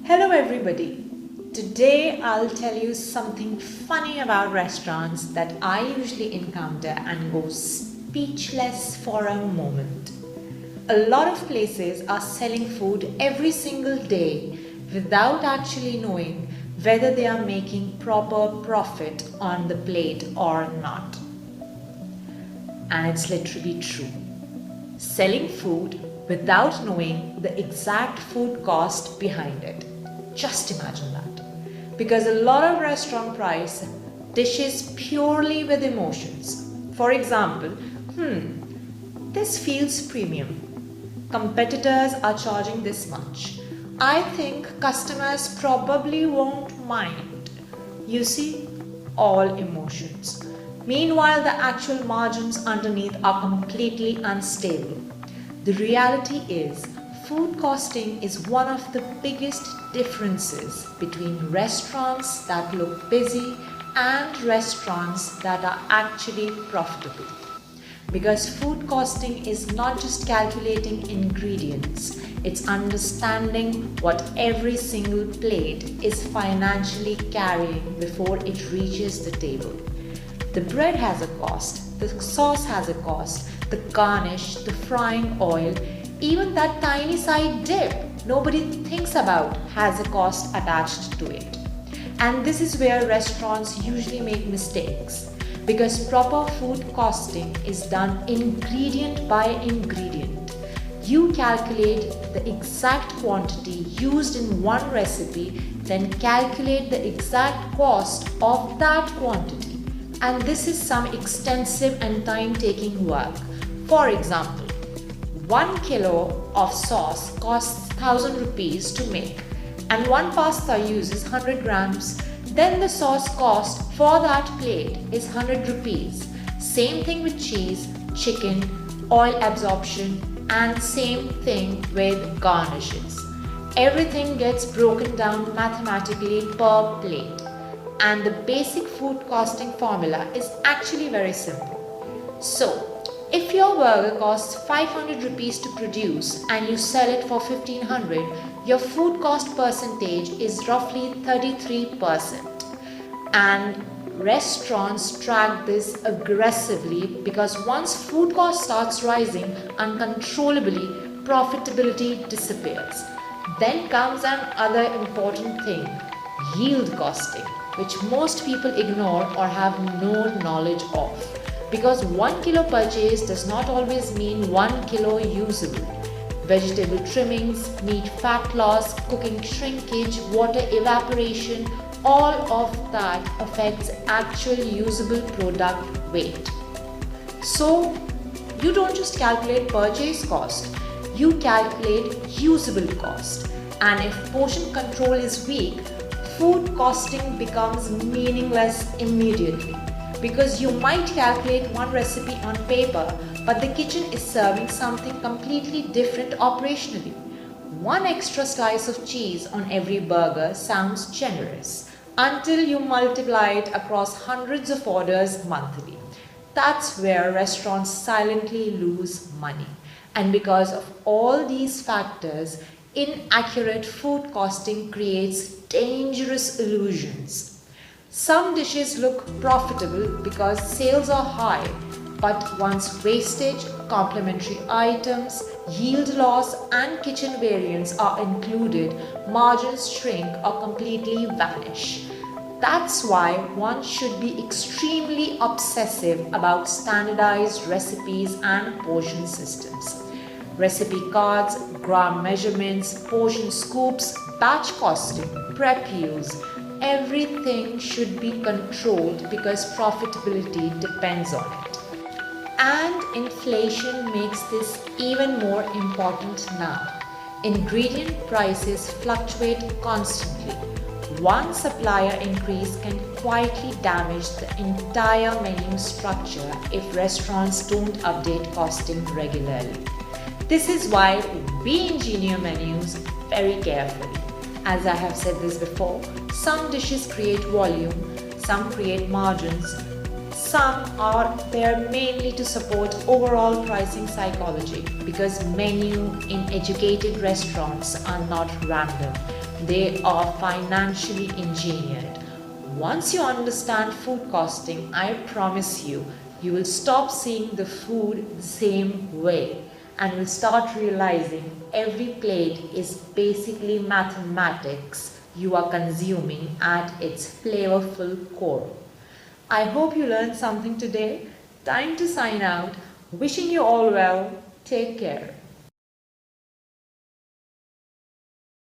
Hello everybody. Today I'll tell you something funny about restaurants that I usually encounter and go speechless for a moment. A lot of places are selling food every single day without actually knowing whether they are making proper profit on the plate or not. And it's literally true. Selling food without knowing the exact food cost behind it. Just imagine that. Because a lot of restaurant price dishes purely with emotions. For example, this feels premium. Competitors are charging this much. I think customers probably won't mind. You see, all emotions. Meanwhile, the actual margins underneath are completely unstable. The reality is, food costing is one of the biggest differences between restaurants that look busy and restaurants that are actually profitable. Because food costing is not just calculating ingredients, it's understanding what every single plate is financially carrying before it reaches the table. The bread has a cost, the sauce has a cost, the garnish, the frying oil, even that tiny side dip nobody thinks about has a cost attached to it. And this is where restaurants usually make mistakes because proper food costing is done ingredient by ingredient. You calculate the exact quantity used in one recipe, then calculate the exact cost of that quantity. And this is some extensive and time-taking work. For example, 1 kilo of sauce costs 1000 rupees to make and one pasta uses 100 grams. Then the sauce cost for that plate is 100 rupees. Same thing with cheese, chicken, oil absorption, and same thing with garnishes. Everything gets broken down mathematically per plate. And the basic food costing formula is actually very simple. So, if your burger costs 500 rupees to produce and you sell it for 1500, your food cost percentage is roughly 33%. And restaurants track this aggressively because once food cost starts rising uncontrollably, profitability disappears. Then comes another important thing, yield costing, which most people ignore or have no knowledge of. Because 1 kilo purchase does not always mean 1 kilo usable. Vegetable trimmings, meat fat loss, cooking shrinkage, water evaporation, all of that affects actual usable product weight. So, you don't just calculate purchase cost, you calculate usable cost. And if portion control is weak, food costing becomes meaningless immediately. Because you might calculate one recipe on paper, but the kitchen is serving something completely different operationally. One extra slice of cheese on every burger sounds generous until you multiply it across hundreds of orders monthly. That's where restaurants silently lose money. And because of all these factors, inaccurate food costing creates dangerous illusions. Some dishes look profitable because sales are high, but once wastage, complementary items, yield loss, and kitchen variants are included, margins shrink or completely vanish. That's why one should be extremely obsessive about standardized recipes and portion systems. Recipe cards, gram measurements, portion scoops, batch costing, prep use, everything should be controlled because profitability depends on it. And inflation makes this even more important now. Ingredient prices fluctuate constantly. One supplier increase can quietly damage the entire menu structure if restaurants don't update costing regularly. This is why we engineer menus very carefully. As I have said this before, some dishes create volume, some create margins, some are there mainly to support overall pricing psychology because menu in educated restaurants are not random. They are financially engineered. Once you understand food costing, I promise you, you will stop seeing the food the same way and will start realizing every plate is basically mathematics you are consuming at its flavorful core. I hope you learned something today. Time to sign out. Wishing you all well. Take care.